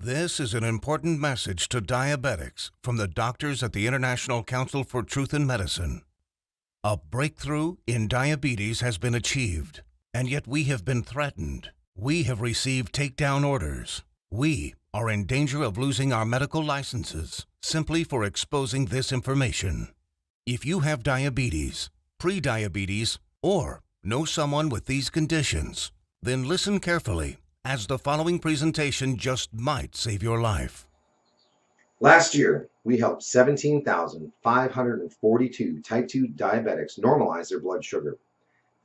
This is an important message to diabetics from the doctors at the International Council for Truth in Medicine. A breakthrough in diabetes has been achieved, and yet we have been threatened. We have received takedown orders. We are in danger of losing our medical licenses simply for exposing this information. If you have diabetes, pre-diabetes, or know someone with these conditions, then listen carefully, as the following presentation just might save your life. Last year, we helped 17,542 type 2 diabetics normalize their blood sugar,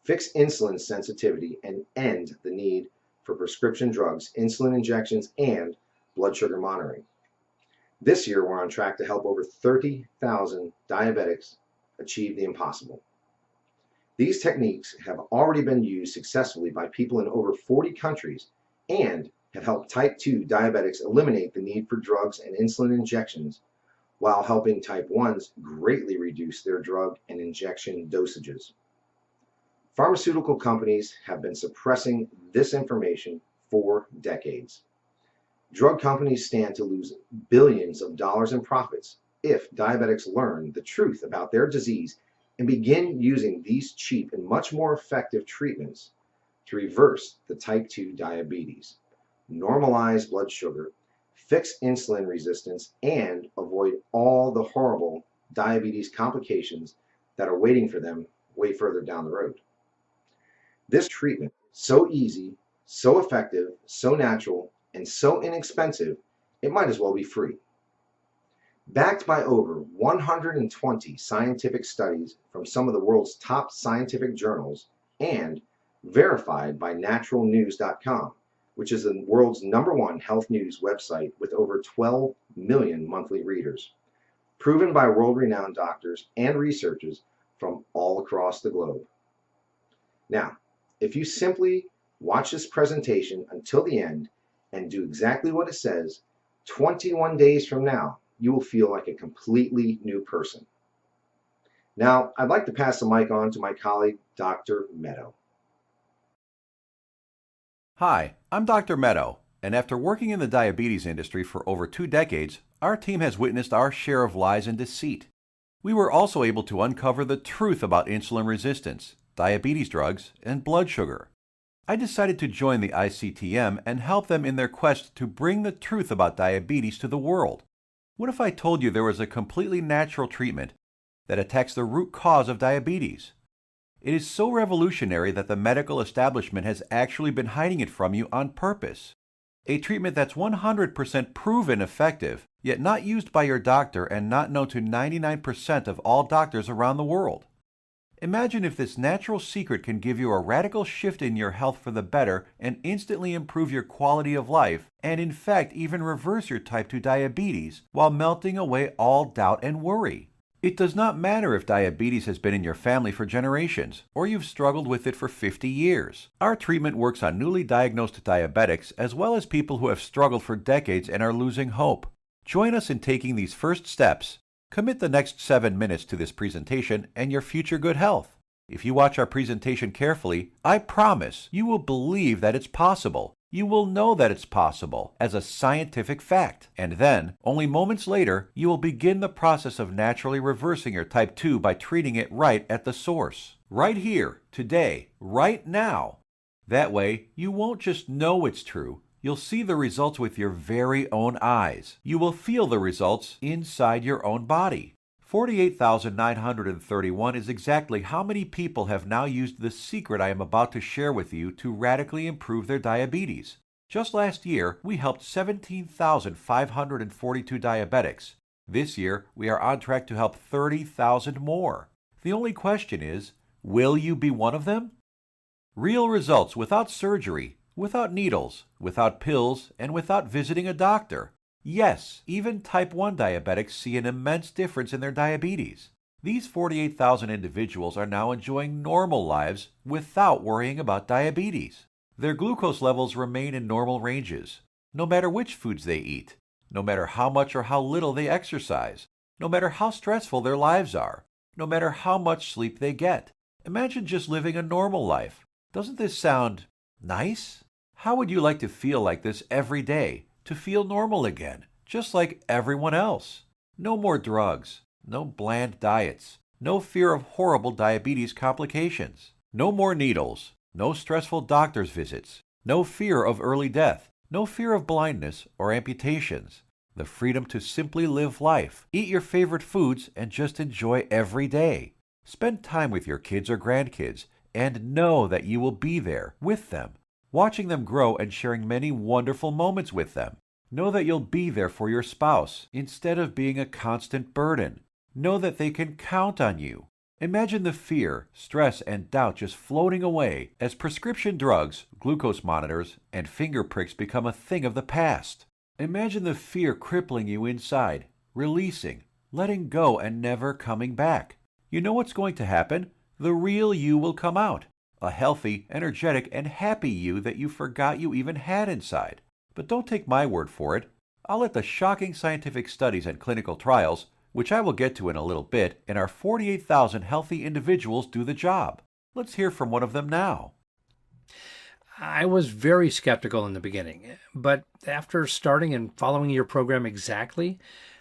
fix insulin sensitivity, and end the need for prescription drugs, insulin injections, and blood sugar monitoring. This year, we're on track to help over 30,000 diabetics achieve the impossible. These techniques have already been used successfully by people in over 40 countries and have helped type 2 diabetics eliminate the need for drugs and insulin injections, while helping type 1s greatly reduce their drug and injection dosages. Pharmaceutical companies have been suppressing this information for decades. Drug companies stand to lose billions of dollars in profits if diabetics learn the truth about their disease and begin using these cheap and much more effective treatments to reverse the type 2 diabetes, normalize blood sugar, fix insulin resistance, and avoid all the horrible diabetes complications that are waiting for them way further down the road. This treatment is so easy, so effective, so natural, and so inexpensive, it might as well be free. Backed by over 120 scientific studies from some of the world's top scientific journals and verified by naturalnews.com, which is the world's #1 health news website with over 12 million monthly readers, proven by world-renowned doctors and researchers from all across the globe. Now, if you simply watch this presentation until the end and do exactly what it says, 21 days from now, you will feel like a completely new person. Now, I'd like to pass the mic on to my colleague, Dr. Meadow. Hi, I'm Dr. Meadow, and after working in the diabetes industry for over 2 decades, our team has witnessed our share of lies and deceit. We were also able to uncover the truth about insulin resistance, diabetes drugs, and blood sugar. I decided to join the ICTM and help them in their quest to bring the truth about diabetes to the world. What if I told you there was a completely natural treatment that attacks the root cause of diabetes? It is so revolutionary that the medical establishment has actually been hiding it from you on purpose. A treatment that's 100% proven effective, yet not used by your doctor and not known to 99% of all doctors around the world. Imagine if this natural secret can give you a radical shift in your health for the better and instantly improve your quality of life, and in fact even reverse your type 2 diabetes while melting away all doubt and worry. It does not matter if diabetes has been in your family for generations, or you've struggled with it for 50 years. Our treatment works on newly diagnosed diabetics as well as people who have struggled for decades and are losing hope. Join us in taking these first steps. Commit the next 7 minutes to this presentation and your future good health. If you watch our presentation carefully, I promise you will believe that it's possible. You will know that it's possible as a scientific fact. And then, only moments later, you will begin the process of naturally reversing your type 2 by treating it right at the source. Right here, today, right now. That way, you won't just know it's true. You'll see the results with your very own eyes. You will feel the results inside your own body. 48,931 is exactly how many people have now used the secret I am about to share with you to radically improve their diabetes. Just last year, we helped 17,542 diabetics. This year, we are on track to help 30,000 more. The only question is, will you be one of them? Real results without surgery, without needles, without pills, and without visiting a doctor. Yes, even type 1 diabetics see an immense difference in their diabetes. These 48,000 individuals are now enjoying normal lives without worrying about diabetes. Their glucose levels remain in normal ranges, no matter which foods they eat, no matter how much or how little they exercise, no matter how stressful their lives are, no matter how much sleep they get. Imagine just living a normal life. Doesn't this sound nice? How would you like to feel like this every day? to feel normal again, just like everyone else. No more drugs, no bland diets, no fear of horrible diabetes complications, no more needles, no stressful doctor's visits, no fear of early death, no fear of blindness or amputations. The freedom to simply live life, eat your favorite foods, and just enjoy every day. Spend time with your kids or grandkids and know that you will be there with them, watching them grow and sharing many wonderful moments with them. Know that you'll be there for your spouse instead of being a constant burden. Know that they can count on you. Imagine the fear, stress, and doubt just floating away as prescription drugs, glucose monitors, and finger pricks become a thing of the past. Imagine the fear crippling you inside, releasing, letting go, and never coming back. You know what's going to happen? The real you will come out. A healthy, energetic, and happy you that you forgot you even had inside. But don't take my word for it. I'll let the shocking scientific studies and clinical trials, which I will get to in a little bit, and our 48,000 healthy individuals do the job. Let's hear from one of them now. I was very skeptical in the beginning, but after starting and following your program exactly,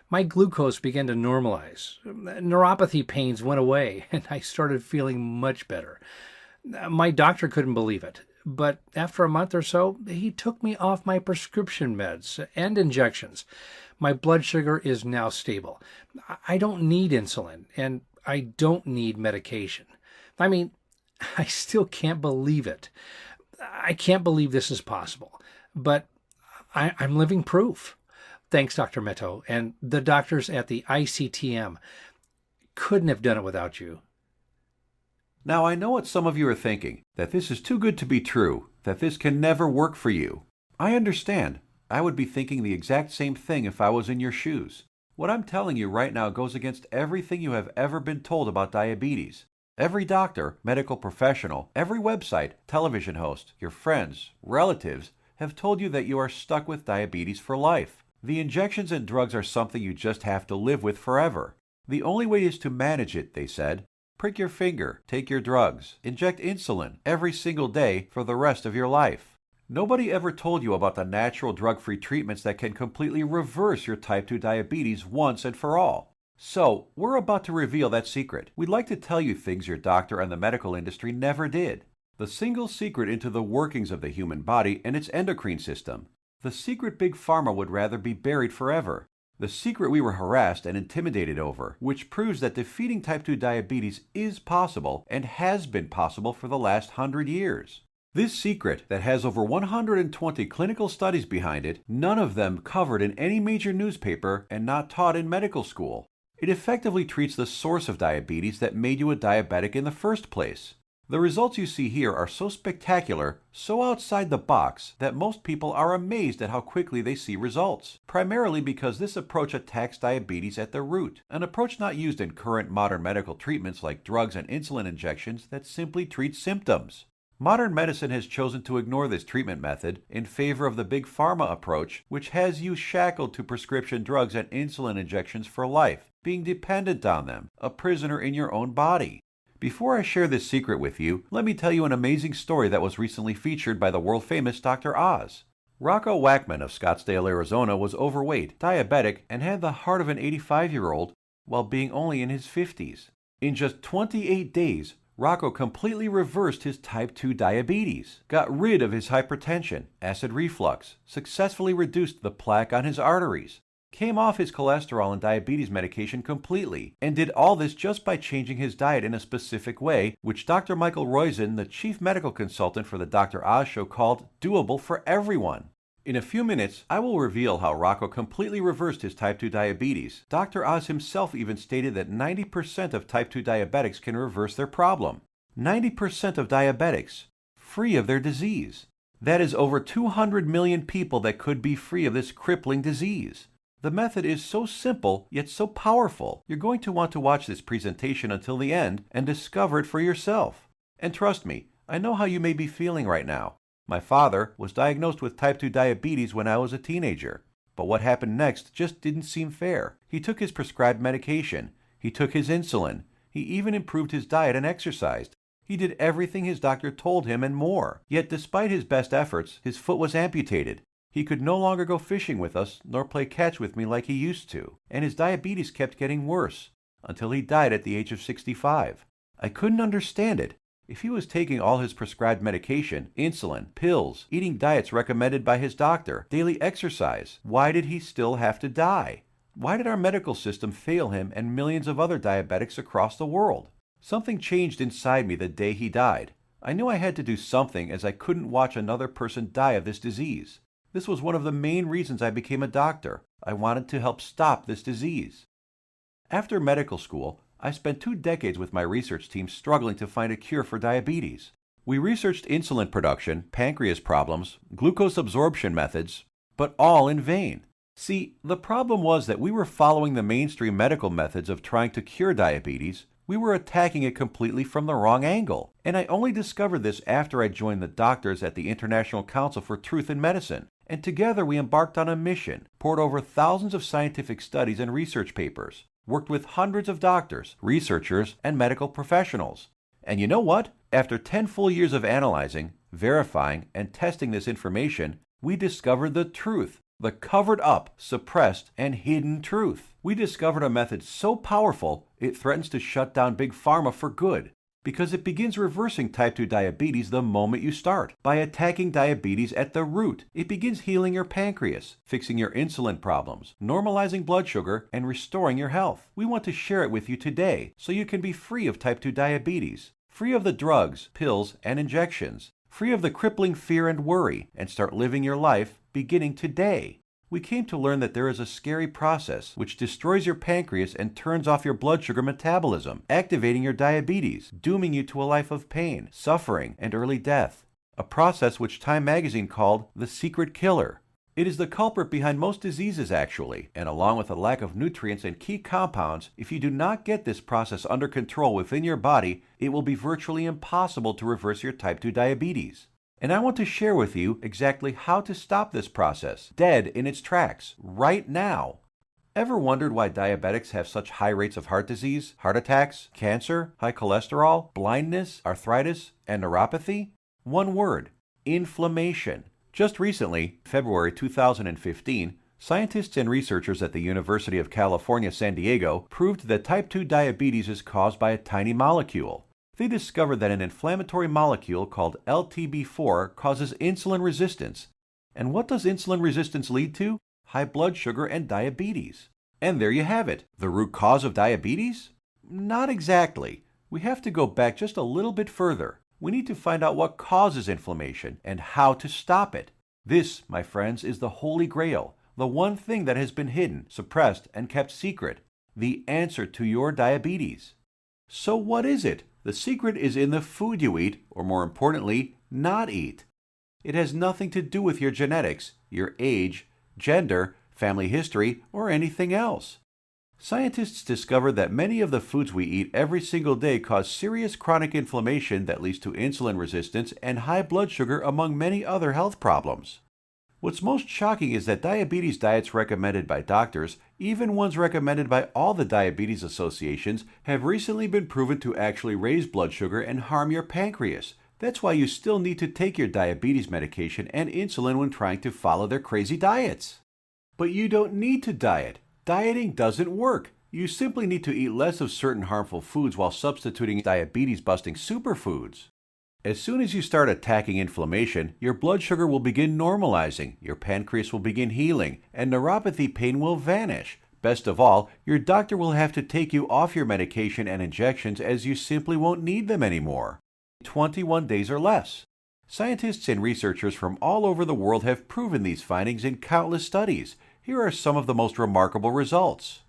my glucose began to normalize. Neuropathy pains went away, and I started feeling much better. My doctor couldn't believe it, but after a month or so, he took me off my prescription meds and injections. My blood sugar is now stable. I don't need insulin, and I don't need medication. I mean, I still can't believe it. I can't believe this is possible, but I'm living proof. Thanks, Dr. Meto, and the doctors at the ICTM. Couldn't have done it without you. Now I know what some of you are thinking, that this is too good to be true, that this can never work for you. I understand. I would be thinking the exact same thing if I was in your shoes. What I'm telling you right now goes against everything you have ever been told about diabetes. Every doctor, medical professional, every website, television host, your friends, relatives have told you that you are stuck with diabetes for life. The injections and drugs are something you just have to live with forever. The only way is to manage it, they said. Prick your finger, take your drugs, inject insulin every single day for the rest of your life. Nobody ever told you about the natural drug-free treatments that can completely reverse your type 2 diabetes once and for all. So, we're about to reveal that secret. We'd like to tell you things your doctor and the medical industry never did. The single secret into the workings of the human body and its endocrine system. The secret Big Pharma would rather be buried forever. The secret we were harassed and intimidated over, which proves that defeating type 2 diabetes is possible and has been possible for the last 100 years. This secret that has over 120 clinical studies behind it, none of them covered in any major newspaper and not taught in medical school. It effectively treats the source of diabetes that made you a diabetic in the first place. The results you see here are so spectacular, so outside the box, that most people are amazed at how quickly they see results, primarily because this approach attacks diabetes at the root, an approach not used in current modern medical treatments like drugs and insulin injections that simply treat symptoms. Modern medicine has chosen to ignore this treatment method in favor of the Big Pharma approach, which has you shackled to prescription drugs and insulin injections for life, being dependent on them, a prisoner in your own body. Before I share this secret with you, let me tell you an amazing story that was recently featured by the world-famous Dr. Oz. Rocco Wackman of Scottsdale, Arizona was overweight, diabetic, and had the heart of an 85-year-old while being only in his 50s. In just 28 days, Rocco completely reversed his type 2 diabetes, got rid of his hypertension, acid reflux, successfully reduced the plaque on his arteries, came off his cholesterol and diabetes medication completely, and did all this just by changing his diet in a specific way, which Dr. Michael Roizen, the chief medical consultant for the Dr. Oz show, called doable for everyone. In a few minutes, I will reveal how Rocco completely reversed his type 2 diabetes. Dr. Oz himself even stated that 90% of type 2 diabetics can reverse their problem. 90% of diabetics, free of their disease. That is over 200 million people that could be free of this crippling disease. The method is so simple, yet so powerful. You're going to want to watch this presentation until the end and discover it for yourself. And trust me, I know how you may be feeling right now. My father was diagnosed with type 2 diabetes when I was a teenager. But what happened next just didn't seem fair. He took his prescribed medication. He took his insulin. He even improved his diet and exercised. He did everything his doctor told him and more. Yet despite his best efforts, his foot was amputated. He could no longer go fishing with us nor play catch with me like he used to, and his diabetes kept getting worse until he died at the age of 65. I couldn't understand it. If he was taking all his prescribed medication, insulin, pills, eating diets recommended by his doctor, daily exercise, why did he still have to die? Why did our medical system fail him and millions of other diabetics across the world? Something changed inside me the day he died. I knew I had to do something as I couldn't watch another person die of this disease. This was one of the main reasons I became a doctor. I wanted to help stop this disease. After medical school, I spent 2 decades with my research team struggling to find a cure for diabetes. We researched insulin production, pancreas problems, glucose absorption methods, but all in vain. See, the problem was that we were following the mainstream medical methods of trying to cure diabetes. We were attacking it completely from the wrong angle. And I only discovered this after I joined the doctors at the International Council for Truth in Medicine. And together we embarked on a mission, poured over thousands of scientific studies and research papers, worked with hundreds of doctors, researchers, and medical professionals. And you know what? After 10 full years of analyzing, verifying, and testing this information, we discovered the truth, the covered up, suppressed, and hidden truth. We discovered a method so powerful it threatens to shut down Big Pharma for good, because it begins reversing type 2 diabetes the moment you start. By attacking diabetes at the root, it begins healing your pancreas, fixing your insulin problems, normalizing blood sugar, and restoring your health. We want to share it with you today so you can be free of type 2 diabetes, free of the drugs, pills, and injections, free of the crippling fear and worry, and start living your life beginning today. We came to learn that there is a scary process which destroys your pancreas and turns off your blood sugar metabolism, activating your diabetes, dooming you to a life of pain, suffering, and early death. A process which Time magazine called the secret killer. It is the culprit behind most diseases actually, and along with a lack of nutrients and key compounds, if you do not get this process under control within your body, it will be virtually impossible to reverse your type 2 diabetes. And I want to share with you exactly how to stop this process, dead in its tracks, right now. Ever wondered why diabetics have such high rates of heart disease, heart attacks, cancer, high cholesterol, blindness, arthritis, and neuropathy? One word: inflammation. Just recently, February 2015, scientists and researchers at the University of California, San Diego proved that type 2 diabetes is caused by a tiny molecule. They discovered that an inflammatory molecule called LTB4 causes insulin resistance. And what does insulin resistance lead to? High blood sugar and diabetes. And there you have it. The root cause of diabetes? Not exactly. We have to go back just a little bit further. We need to find out what causes inflammation and how to stop it. This, my friends, is the Holy Grail, the one thing that has been hidden, suppressed, and kept secret, the answer to your diabetes. So what is it? The secret is in the food you eat, or more importantly, not eat. It has nothing to do with your genetics, your age, gender, family history, or anything else. Scientists discovered that many of the foods we eat every single day cause serious chronic inflammation that leads to insulin resistance and high blood sugar, among many other health problems. What's most shocking is that diabetes diets recommended by doctors, even ones recommended by all the diabetes associations, have recently been proven to actually raise blood sugar and harm your pancreas. That's why you still need to take your diabetes medication and insulin when trying to follow their crazy diets. But you don't need to diet. Dieting doesn't work. You simply need to eat less of certain harmful foods while substituting diabetes-busting superfoods. As soon as you start attacking inflammation, your blood sugar will begin normalizing, your pancreas will begin healing, and neuropathy pain will vanish. Best of all, your doctor will have to take you off your medication and injections as you simply won't need them anymore. 21 days or less. Scientists and researchers from all over the world have proven these findings in countless studies. Here are some of the most remarkable results.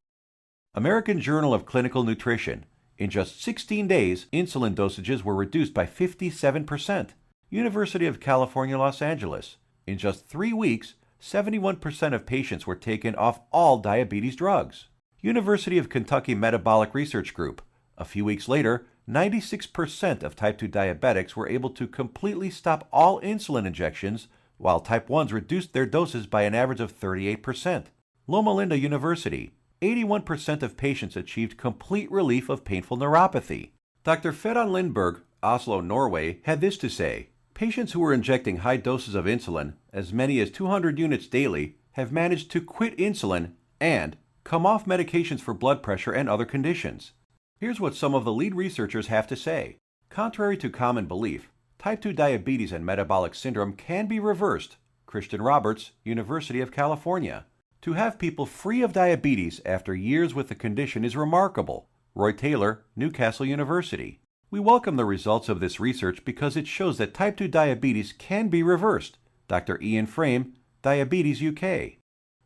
American Journal of Clinical Nutrition. In just 16 days, insulin dosages were reduced by 57%. University of California, Los Angeles. In just 3 weeks, 71% of patients were taken off all diabetes drugs. University of Kentucky Metabolic Research Group. A few weeks later, 96% of type 2 diabetics were able to completely stop all insulin injections, while type 1s reduced their doses by an average of 38%. Loma Linda University. 81% of patients achieved complete relief of painful neuropathy. Dr. Fedon Lindberg, Oslo, Norway, had this to say: Patients who were injecting high doses of insulin, as many as 200 units daily, have managed to quit insulin and come off medications for blood pressure and other conditions. Here's what some of the lead researchers have to say. Contrary to common belief, type 2 diabetes and metabolic syndrome can be reversed. Christian Roberts, University of California. To have people free of diabetes after years with the condition is remarkable. Roy Taylor, Newcastle University. We welcome the results of this research because it shows that type 2 diabetes can be reversed. Dr. Ian Frame, Diabetes UK.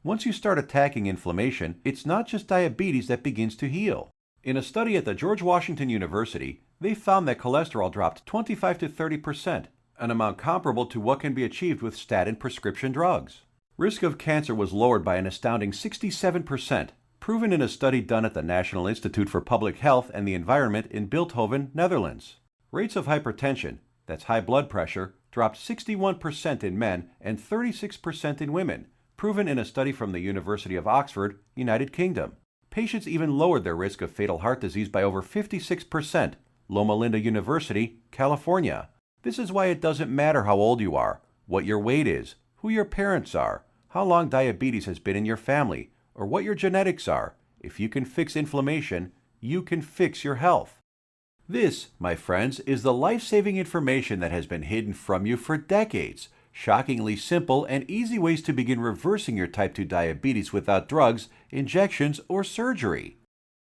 Once you start attacking inflammation, it's not just diabetes that begins to heal. In a study at the George Washington University, they found that cholesterol dropped 25 to 30%, an amount comparable to what can be achieved with statin prescription drugs. Risk of cancer was lowered by an astounding 67%, proven in a study done at the National Institute for Public Health and the Environment in Bilthoven, Netherlands. Rates of hypertension, that's high blood pressure, dropped 61% in men and 36% in women, proven in a study from the University of Oxford, United Kingdom. Patients even lowered their risk of fatal heart disease by over 56%, Loma Linda University, California. This is why it doesn't matter how old you are, what your weight is, who your parents are, how long diabetes has been in your family, or what your genetics are. If you can fix inflammation, you can fix your health. This, my friends, is the life-saving information that has been hidden from you for decades. Shockingly simple and easy ways to begin reversing your type 2 diabetes without drugs, injections, or surgery.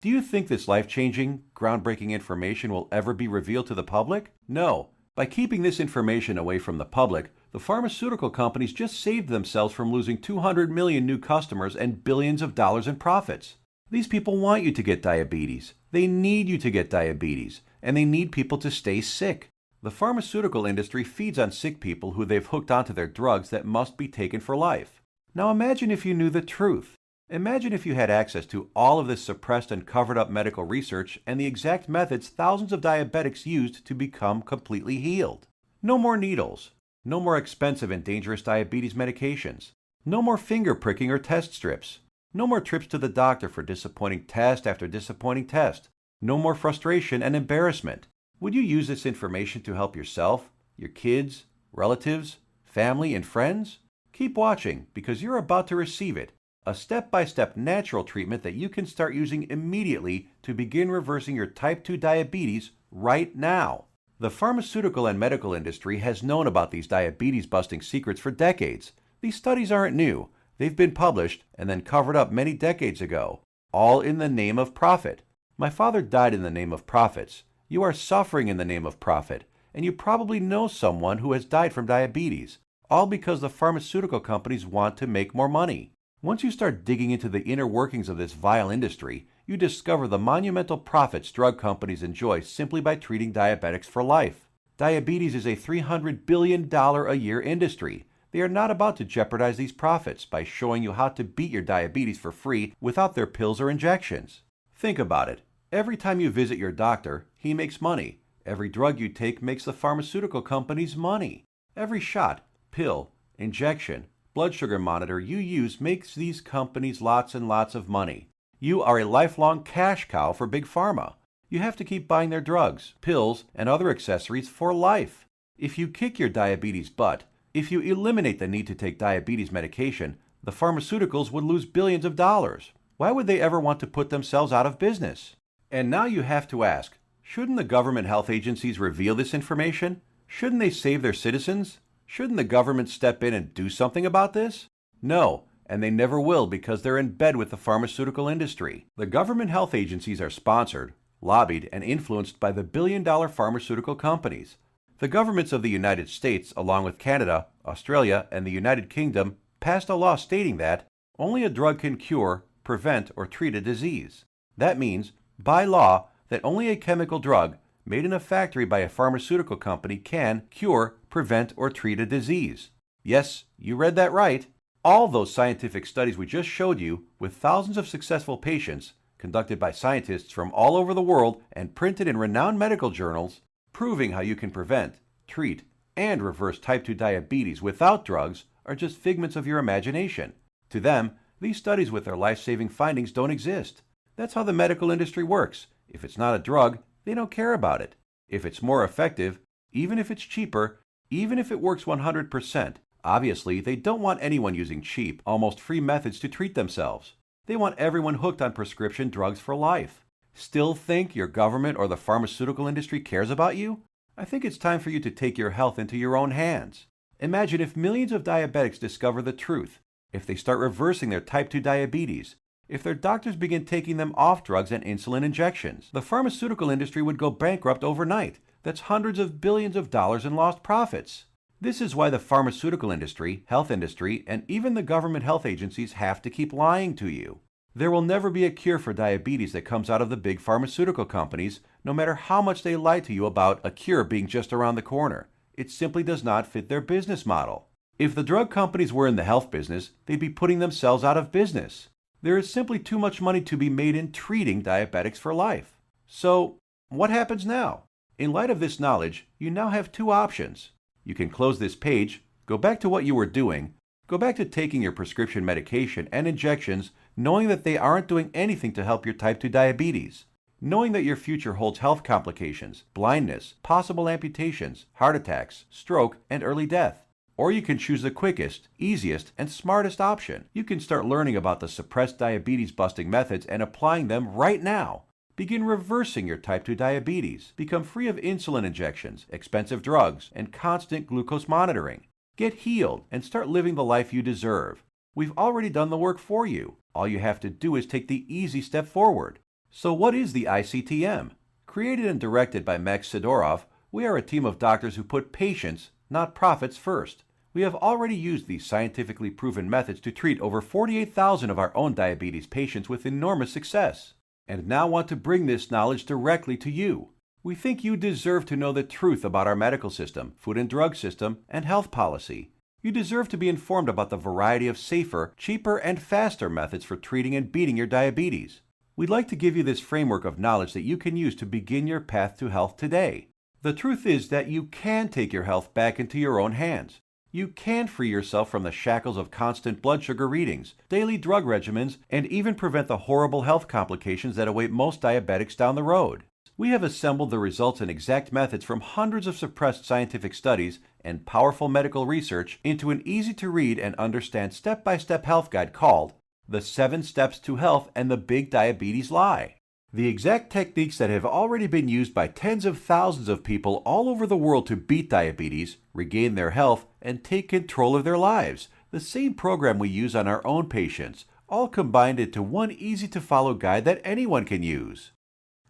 Do you think this life-changing, groundbreaking information will ever be revealed to the public? No. By keeping this information away from the public, the pharmaceutical companies just saved themselves from losing 200 million new customers and billions of dollars in profits. These people want you to get diabetes. They need you to get diabetes, and they need people to stay sick. The pharmaceutical industry feeds on sick people who they've hooked onto their drugs that must be taken for life. Now imagine if you knew the truth. Imagine if you had access to all of this suppressed and covered up medical research and the exact methods thousands of diabetics used to become completely healed. No more needles. No more expensive and dangerous diabetes medications. No more finger pricking or test strips. No more trips to the doctor for disappointing test after disappointing test. No more frustration and embarrassment. Would you use this information to help yourself, your kids, relatives, family, and friends? Keep watching because you're about to receive it. A step-by-step natural treatment that you can start using immediately to begin reversing your type 2 diabetes right now. The pharmaceutical and medical industry has known about these diabetes-busting secrets for decades. These studies aren't new. They've been published and then covered up many decades ago, all in the name of profit. My father died in the name of profits. You are suffering in the name of profit, and you probably know someone who has died from diabetes, all because the pharmaceutical companies want to make more money. Once you start digging into the inner workings of this vile industry, you discover the monumental profits drug companies enjoy simply by treating diabetics for life. Diabetes is a $300 billion a year industry. They are not about to jeopardize these profits by showing you how to beat your diabetes for free without their pills or injections. Think about it. Every time you visit your doctor, he makes money. Every drug you take makes the pharmaceutical companies money. Every shot, pill, injection, blood sugar monitor you use makes these companies lots and lots of money. You are a lifelong cash cow for Big Pharma. You have to keep buying their drugs, pills, and other accessories for life. If you kick your diabetes butt, if you eliminate the need to take diabetes medication, the pharmaceuticals would lose billions of dollars. Why would they ever want to put themselves out of business? And now you have to ask, shouldn't the government health agencies reveal this information? Shouldn't they save their citizens? Shouldn't the government step in and do something about this? No, and they never will because they're in bed with the pharmaceutical industry. The government health agencies are sponsored, lobbied, and influenced by the billion-dollar pharmaceutical companies. The governments of the United States, along with Canada, Australia, and the United Kingdom, passed a law stating that only a drug can cure, prevent, or treat a disease. That means, by law, that only a chemical drug made in a factory by a pharmaceutical company can cure, prevent, or treat a disease. Yes, you read that right. All those scientific studies we just showed you, with thousands of successful patients, conducted by scientists from all over the world and printed in renowned medical journals, proving how you can prevent, treat, and reverse type 2 diabetes without drugs, are just figments of your imagination. To them, these studies with their life-saving findings don't exist. That's how the medical industry works. If it's not a drug, they don't care about it. If it's more effective, even if it's cheaper, Even if it works 100%, obviously they don't want anyone using cheap, almost free methods to treat themselves. They want everyone hooked on prescription drugs for life. Still think your government or the pharmaceutical industry cares about you? I think it's time for you to take your health into your own hands. Imagine if millions of diabetics discover the truth, if they start reversing their type 2 diabetes, if their doctors begin taking them off drugs and insulin injections. The pharmaceutical industry would go bankrupt overnight. That's hundreds of billions of dollars in lost profits. This is why the pharmaceutical industry, health industry, and even the government health agencies have to keep lying to you. There will never be a cure for diabetes that comes out of the big pharmaceutical companies, no matter how much they lie to you about a cure being just around the corner. It simply does not fit their business model. If the drug companies were in the health business, they'd be putting themselves out of business. There is simply too much money to be made in treating diabetics for life. So, what happens now? In light of this knowledge, you now have two options. You can close this page, go back to what you were doing, go back to taking your prescription medication and injections, knowing that they aren't doing anything to help your type 2 diabetes, knowing that your future holds health complications, blindness, possible amputations, heart attacks, stroke, and early death. Or you can choose the quickest, easiest, and smartest option. You can start learning about the suppressed diabetes busting methods and applying them right now. Begin reversing your type 2 diabetes. Become free of insulin injections, expensive drugs, and constant glucose monitoring. Get healed and start living the life you deserve. We've already done the work for you. All you have to do is take the easy step forward. So what is the ICTM? Created and directed by Max Sidorov, we are a team of doctors who put patients, not profits, first. We have already used these scientifically proven methods to treat over 48,000 of our own diabetes patients with enormous success, and now want to bring this knowledge directly to you. We think you deserve to know the truth about our medical system, food and drug system, and health policy. You deserve to be informed about the variety of safer, cheaper, and faster methods for treating and beating your diabetes. We'd like to give you this framework of knowledge that you can use to begin your path to health today. The truth is that you can take your health back into your own hands. You can free yourself from the shackles of constant blood sugar readings, daily drug regimens, and even prevent the horrible health complications that await most diabetics down the road. We have assembled the results and exact methods from hundreds of suppressed scientific studies and powerful medical research into an easy-to-read and understand step-by-step health guide called The 7 Steps to Health and the Big Diabetes Lie. The exact techniques that have already been used by tens of thousands of people all over the world to beat diabetes, regain their health, and take control of their lives. The same program we use on our own patients, all combined into one easy-to-follow guide that anyone can use.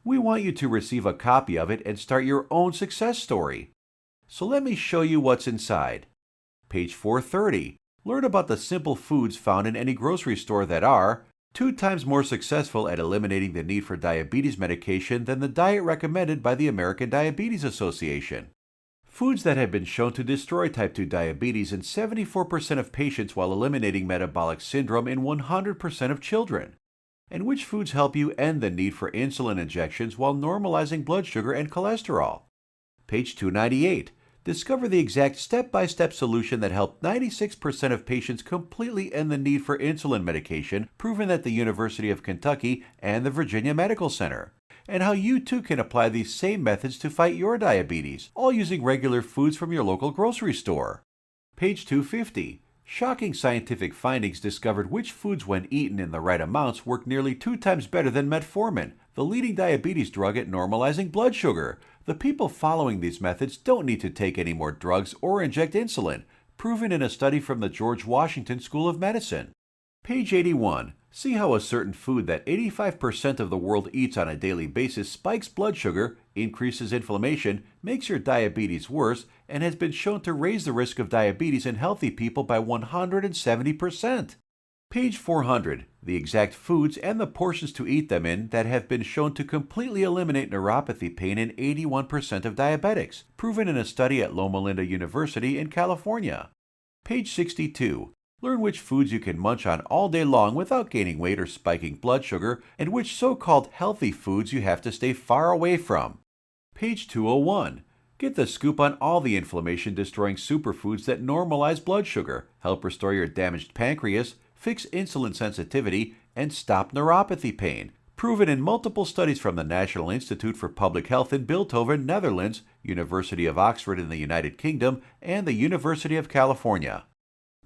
We want you to receive a copy of it and start your own success story. So let me show you what's inside. Page 430. Learn about the simple foods found in any grocery store that are 2 times more successful at eliminating the need for diabetes medication than the diet recommended by the American Diabetes Association. Foods that have been shown to destroy type 2 diabetes in 74% of patients while eliminating metabolic syndrome in 100% of children. And which foods help you end the need for insulin injections while normalizing blood sugar and cholesterol. Page 298. Discover the exact step-by-step solution that helped 96% of patients completely end the need for insulin medication, proven at the University of Kentucky and the Virginia Medical Center, and how you too can apply these same methods to fight your diabetes, all using regular foods from your local grocery store. Page 250. Shocking scientific findings discovered which foods, when eaten in the right amounts, work nearly 2 times better than metformin, the leading diabetes drug at normalizing blood sugar. The people following these methods don't need to take any more drugs or inject insulin, proven in a study from the George Washington School of Medicine. Page 81. See how a certain food that 85% of the world eats on a daily basis spikes blood sugar, increases inflammation, makes your diabetes worse, and has been shown to raise the risk of diabetes in healthy people by 170%. Page 400. The exact foods and the portions to eat them in that have been shown to completely eliminate neuropathy pain in 81% of diabetics, proven in a study at Loma Linda University in California. Page 62. Learn which foods you can munch on all day long without gaining weight or spiking blood sugar, and which so-called healthy foods you have to stay far away from. Page 201. Get the scoop on all the inflammation-destroying superfoods that normalize blood sugar, help restore your damaged pancreas, fix insulin sensitivity, and stop neuropathy pain, proven in multiple studies from the National Institute for Public Health in Bilthoven, Netherlands, University of Oxford in the United Kingdom, and the University of California.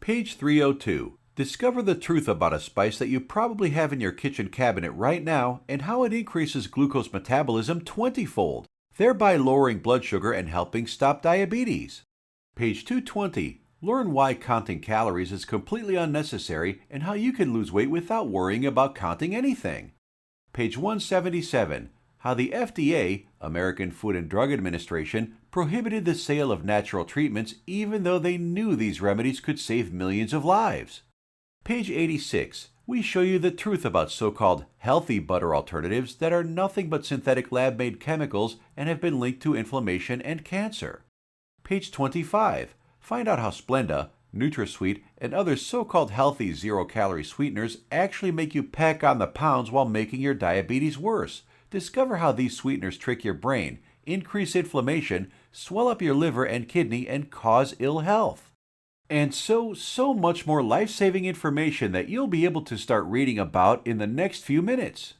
Page 302. Discover the truth about a spice that you probably have in your kitchen cabinet right now and how it increases glucose metabolism 20-fold, thereby lowering blood sugar and helping stop diabetes. Page 220. Learn why counting calories is completely unnecessary and how you can lose weight without worrying about counting anything. Page 177. How the FDA, American Food and Drug Administration, prohibited the sale of natural treatments even though they knew these remedies could save millions of lives. Page 86. We show you the truth about so-called healthy butter alternatives that are nothing but synthetic lab-made chemicals and have been linked to inflammation and cancer. Page 25. Find out how Splenda, NutraSweet, and other so-called healthy zero-calorie sweeteners actually make you pack on the pounds while making your diabetes worse. Discover how these sweeteners trick your brain, increase inflammation, swell up your liver and kidney, and cause ill health. And so much more life-saving information that you'll be able to start reading about in the next few minutes.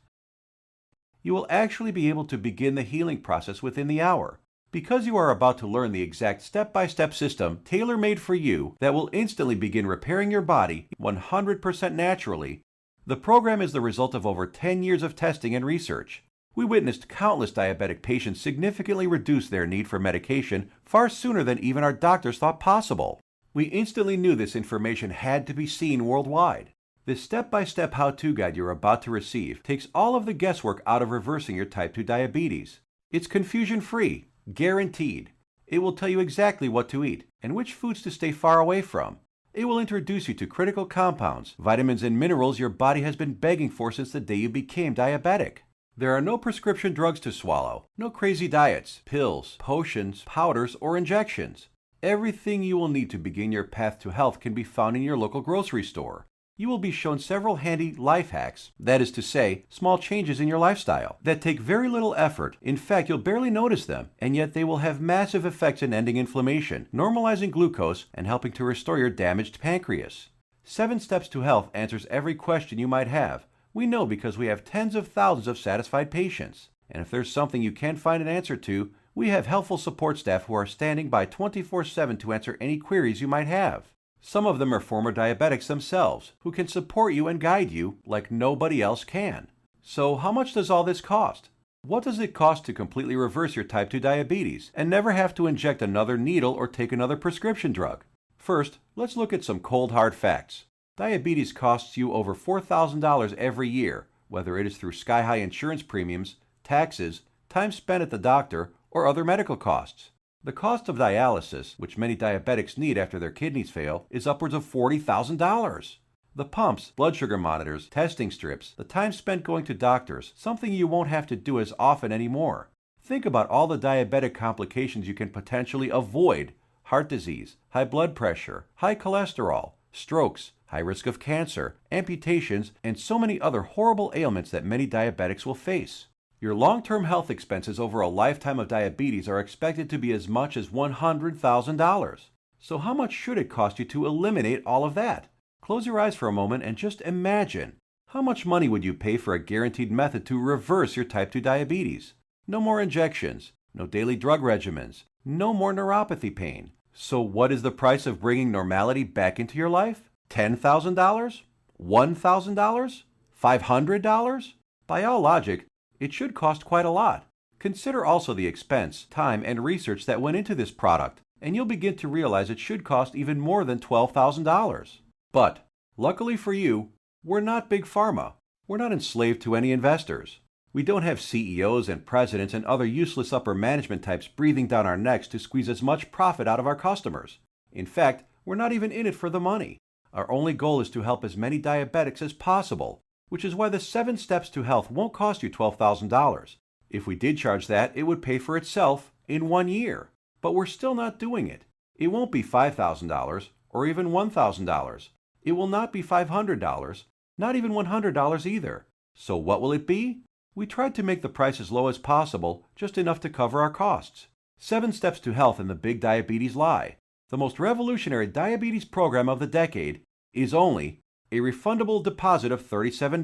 You will actually be able to begin the healing process within the hour, because you are about to learn the exact step-by-step system tailor-made for you that will instantly begin repairing your body 100% naturally. The program is the result of over 10 years of testing and research. We witnessed countless diabetic patients significantly reduce their need for medication far sooner than even our doctors thought possible. We instantly knew this information had to be seen worldwide. This step-by-step how-to guide you're about to receive takes all of the guesswork out of reversing your type 2 diabetes. It's confusion-free, guaranteed. It will tell you exactly what to eat and which foods to stay far away from. It will introduce you to critical compounds, vitamins and minerals your body has been begging for since the day you became diabetic. There are no prescription drugs to swallow, no crazy diets, pills, potions, powders, or injections. Everything you will need to begin your path to health can be found in your local grocery store. You will be shown several handy life hacks, that is to say, small changes in your lifestyle, that take very little effort. In fact, you'll barely notice them, and yet they will have massive effects in ending inflammation, normalizing glucose, and helping to restore your damaged pancreas. 7 Steps to Health answers every question you might have. We know because we have tens of thousands of satisfied patients. And if there's something you can't find an answer to, we have helpful support staff who are standing by 24/7 to answer any queries you might have. Some of them are former diabetics themselves, who can support you and guide you like nobody else can. So how much does all this cost? What does it cost to completely reverse your type 2 diabetes and never have to inject another needle or take another prescription drug? First, let's look at some cold hard facts. Diabetes costs you over $4,000 every year, whether it is through sky-high insurance premiums, taxes, time spent at the doctor, or other medical costs. The cost of dialysis, which many diabetics need after their kidneys fail, is upwards of $40,000. The pumps, blood sugar monitors, testing strips, the time spent going to doctors, something you won't have to do as often anymore. Think about all the diabetic complications you can potentially avoid: heart disease, high blood pressure, high cholesterol, strokes, high risk of cancer, amputations, and so many other horrible ailments that many diabetics will face. Your long-term health expenses over a lifetime of diabetes are expected to be as much as $100,000. So how much should it cost you to eliminate all of that? Close your eyes for a moment and just imagine. How much money would you pay for a guaranteed method to reverse your type 2 diabetes? No more injections, no daily drug regimens, no more neuropathy pain. So what is the price of bringing normality back into your life? $10,000? $1,000? $500? By all logic, it should cost quite a lot. Consider also the expense, time, and research that went into this product, and you'll begin to realize it should cost even more than $12,000. But, luckily for you, we're not Big Pharma. We're not enslaved to any investors. We don't have CEOs and presidents and other useless upper management types breathing down our necks to squeeze as much profit out of our customers. In fact, we're not even in it for the money. Our only goal is to help as many diabetics as possible, which is why the 7 Steps to Health won't cost you $12,000. If we did charge that, it would pay for itself in 1 year. But we're still not doing it. It won't be $5,000 or even $1,000. It will not be $500, not even $100 either. So what will it be? We tried to make the price as low as possible, just enough to cover our costs. 7 Steps to Health and the Big Diabetes Lie, the most revolutionary diabetes program of the decade, is only a refundable deposit of $37.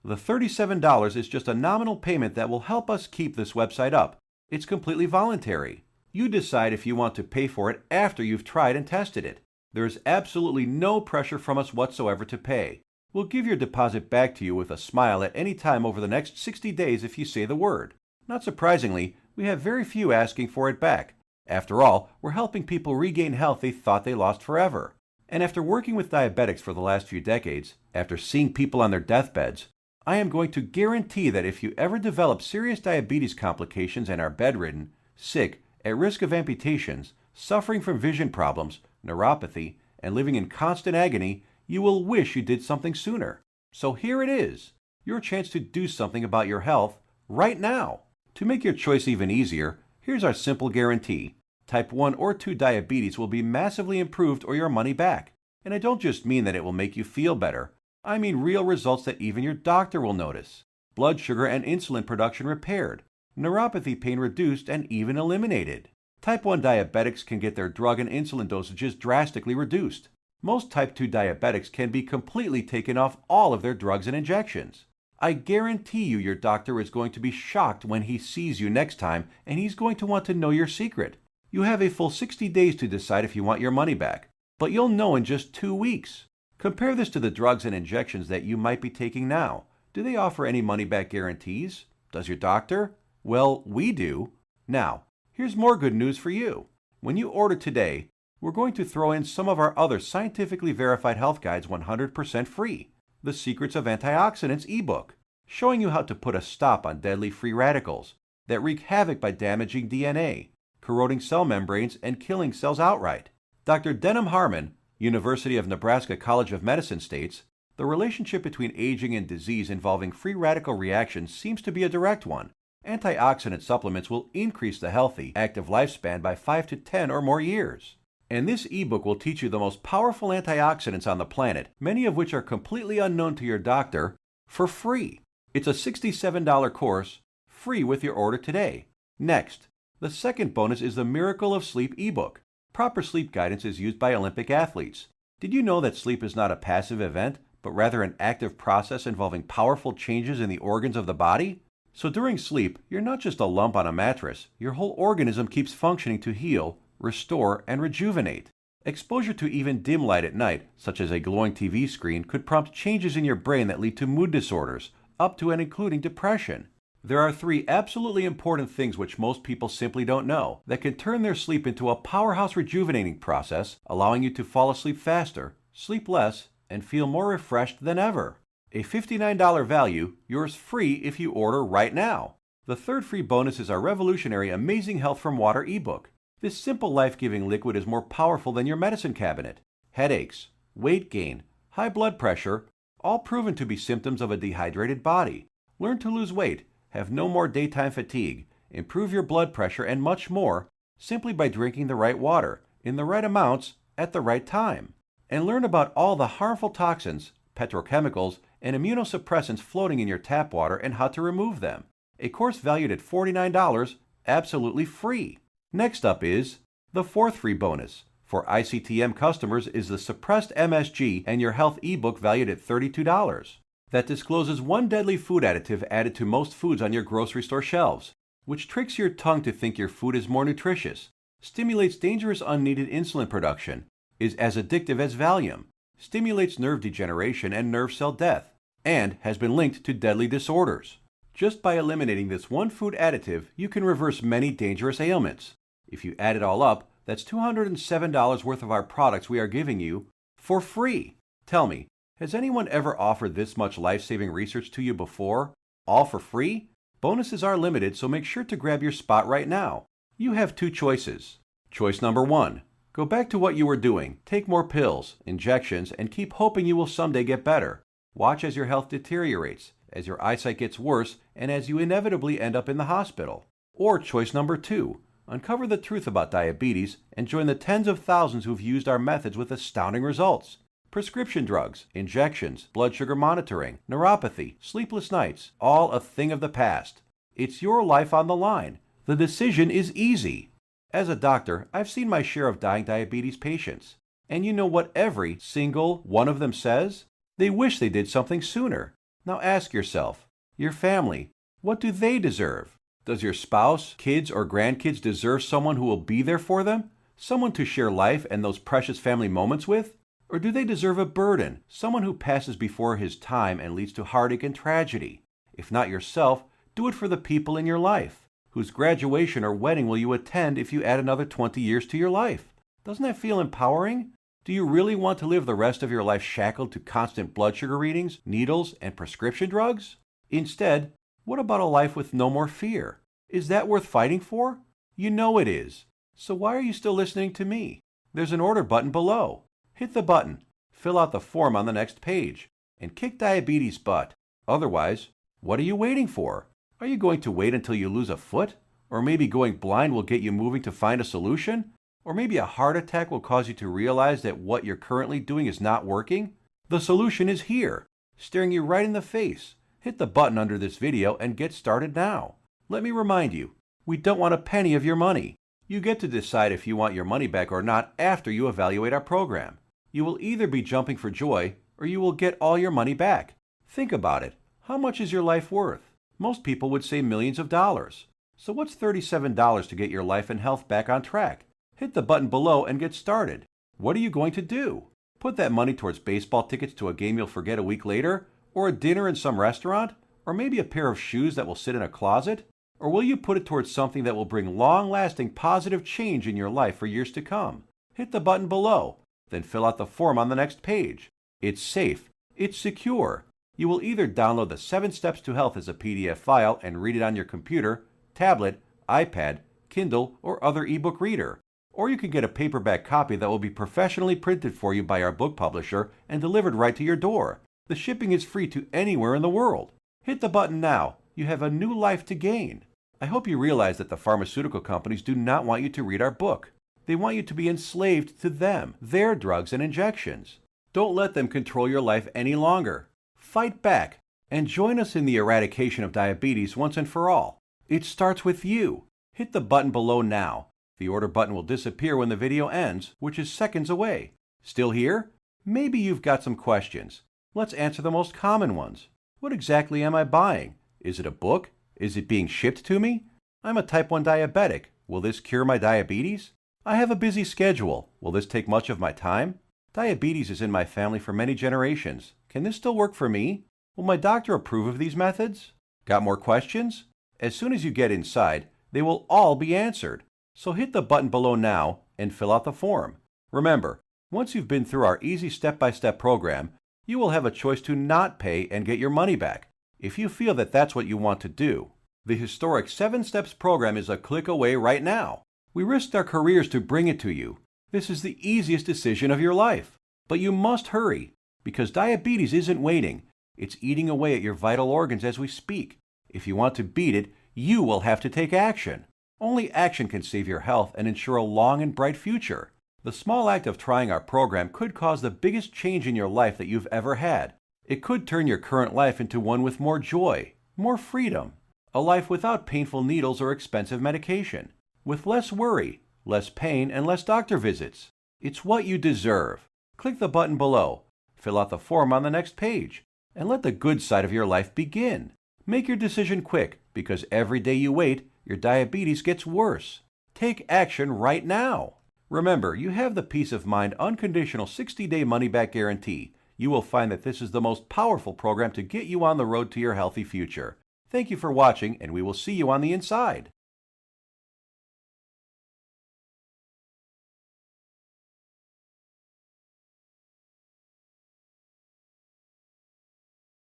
The $37 is just a nominal payment that will help us keep this website up. It's completely voluntary. You decide if you want to pay for it after you've tried and tested it. There is absolutely no pressure from us whatsoever to pay. We'll give your deposit back to you with a smile at any time over the next 60 days if you say the word. Not surprisingly, we have very few asking for it back. After all, we're helping people regain health they thought they lost forever. And after working with diabetics for the last few decades, after seeing people on their deathbeds, I am going to guarantee that if you ever develop serious diabetes complications and are bedridden, sick, at risk of amputations, suffering from vision problems, neuropathy, and living in constant agony, you will wish you did something sooner. So here it is, your chance to do something about your health right now. To make your choice even easier, here's our simple guarantee. Type 1 or 2 diabetes will be massively improved or your money back. And I don't just mean that it will make you feel better. I mean real results that even your doctor will notice. Blood sugar and insulin production repaired, neuropathy pain reduced and even eliminated. Type 1 diabetics can get their drug and insulin dosages drastically reduced. Most type 2 diabetics can be completely taken off all of their drugs and injections. I guarantee you your doctor is going to be shocked when he sees you next time, and he's going to want to know your secret. You have a full 60 days to decide if you want your money back, but you'll know in just 2 weeks. Compare this to the drugs and injections that you might be taking now. Do they offer any money-back guarantees? Does your doctor? Well, we do. Now, here's more good news for you. When you order today, we're going to throw in some of our other scientifically verified health guides 100% free. The Secrets of Antioxidants ebook, showing you how to put a stop on deadly free radicals that wreak havoc by damaging DNA, corroding cell membranes, and killing cells outright. Dr. Denham Harmon, University of Nebraska College of Medicine states, the relationship between aging and disease involving free radical reactions seems to be a direct one. Antioxidant supplements will increase the healthy, active lifespan by 5 to 10 or more years. And this ebook will teach you the most powerful antioxidants on the planet, many of which are completely unknown to your doctor, for free. It's a $67 course, free with your order today. Next, the second bonus is the Miracle of Sleep ebook. Proper sleep guidance is used by Olympic athletes. Did you know that sleep is not a passive event, but rather an active process involving powerful changes in the organs of the body? So during sleep, you're not just a lump on a mattress. Your whole organism keeps functioning to heal, restore, and rejuvenate. Exposure to even dim light at night, such as a glowing TV screen, could prompt changes in your brain that lead to mood disorders, up to and including depression. There are 3 absolutely important things which most people simply don't know that can turn their sleep into a powerhouse rejuvenating process, allowing you to fall asleep faster, sleep less, and feel more refreshed than ever. A $59 value, yours free if you order right now. The third free bonus is our revolutionary Amazing Health from Water ebook. This simple life-giving liquid is more powerful than your medicine cabinet. Headaches, weight gain, high blood pressure, all proven to be symptoms of a dehydrated body. Learn to lose weight, have no more daytime fatigue, improve your blood pressure, and much more simply by drinking the right water, in the right amounts, at the right time. And learn about all the harmful toxins, petrochemicals, and immunosuppressants floating in your tap water and how to remove them. A course valued at $49, absolutely free. Next up is the fourth free bonus. For ICTM customers is the Suppressed MSG and Your Health ebook valued at $32. That discloses one deadly food additive added to most foods on your grocery store shelves, which tricks your tongue to think your food is more nutritious, stimulates dangerous unneeded insulin production, is as addictive as Valium, stimulates nerve degeneration and nerve cell death, and has been linked to deadly disorders. Just by eliminating this one food additive, you can reverse many dangerous ailments. If you add it all up, that's $207 worth of our products we are giving you for free. Tell me, has anyone ever offered this much life-saving research to you before? All for free? Bonuses are limited, so make sure to grab your spot right now. You have 2 choices. Choice number 1. Go back to what you were doing, take more pills, injections, and keep hoping you will someday get better. Watch as your health deteriorates, as your eyesight gets worse, and as you inevitably end up in the hospital. Or choice number 2. Uncover the truth about diabetes and join the tens of thousands who've used our methods with astounding results. Prescription drugs, injections, blood sugar monitoring, neuropathy, sleepless nights, all a thing of the past. It's your life on the line. The decision is easy. As a doctor, I've seen my share of dying diabetes patients. And you know what every single one of them says? They wish they did something sooner. Now ask yourself, your family, what do they deserve? Does your spouse, kids, or grandkids deserve someone who will be there for them? Someone to share life and those precious family moments with? Or do they deserve a burden, someone who passes before his time and leads to heartache and tragedy? If not yourself, do it for the people in your life. Whose graduation or wedding will you attend if you add another 20 years to your life? Doesn't that feel empowering? Do you really want to live the rest of your life shackled to constant blood sugar readings, needles, and prescription drugs? Instead, what about a life with no more fear? Is that worth fighting for? You know it is. So why are you still listening to me? There's an order button below. Hit the button, fill out the form on the next page, and kick diabetes butt. Otherwise, what are you waiting for? Are you going to wait until you lose a foot? Or maybe going blind will get you moving to find a solution? Or maybe a heart attack will cause you to realize that what you're currently doing is not working? The solution is here, staring you right in the face. Hit the button under this video and get started now. Let me remind you, we don't want a penny of your money. You get to decide if you want your money back or not after you evaluate our program. You will either be jumping for joy or you will get all your money back. Think about it. How much is your life worth? Most people would say millions of dollars. So what's $37 to get your life and health back on track? Hit the button below and get started. What are you going to do? Put that money towards baseball tickets to a game you'll forget a week later? Or a dinner in some restaurant? Or maybe a pair of shoes that will sit in a closet? Or will you put it towards something that will bring long-lasting positive change in your life for years to come? Hit the button below, then fill out the form on the next page. It's safe. It's secure. You will either download the 7 Steps to Health as a PDF file and read it on your computer, tablet, iPad, Kindle, or other ebook reader. Or you can get a paperback copy that will be professionally printed for you by our book publisher and delivered right to your door. The shipping is free to anywhere in the world. Hit the button now. You have a new life to gain. I hope you realize that the pharmaceutical companies do not want you to read our book. They want you to be enslaved to them, their drugs and injections. Don't let them control your life any longer. Fight back and join us in the eradication of diabetes once and for all. It starts with you. Hit the button below now. The order button will disappear when the video ends, which is seconds away. Still here? Maybe you've got some questions. Let's answer the most common ones. What exactly am I buying? Is it a book? Is it being shipped to me? I'm a type 1 diabetic. Will this cure my diabetes? I have a busy schedule. Will this take much of my time? Diabetes is in my family for many generations. Can this still work for me? Will my doctor approve of these methods? Got more questions? As soon as you get inside, they will all be answered. So hit the button below now and fill out the form. Remember, once you've been through our easy step-by-step program, you will have a choice to not pay and get your money back, if you feel that that's what you want to do. The historic 7 Steps program is a click away right now. We risked our careers to bring it to you. This is the easiest decision of your life. But you must hurry, because diabetes isn't waiting. It's eating away at your vital organs as we speak. If you want to beat it, you will have to take action. Only action can save your health and ensure a long and bright future. The small act of trying our program could cause the biggest change in your life that you've ever had. It could turn your current life into one with more joy, more freedom, a life without painful needles or expensive medication, with less worry, less pain, and less doctor visits. It's what you deserve. Click the button below, fill out the form on the next page, and let the good side of your life begin. Make your decision quick, because every day you wait, your diabetes gets worse. Take action right now. Remember, you have the peace of mind unconditional 60-day money-back guarantee. You will find that this is the most powerful program to get you on the road to your healthy future. Thank you for watching, and we will see you on the inside.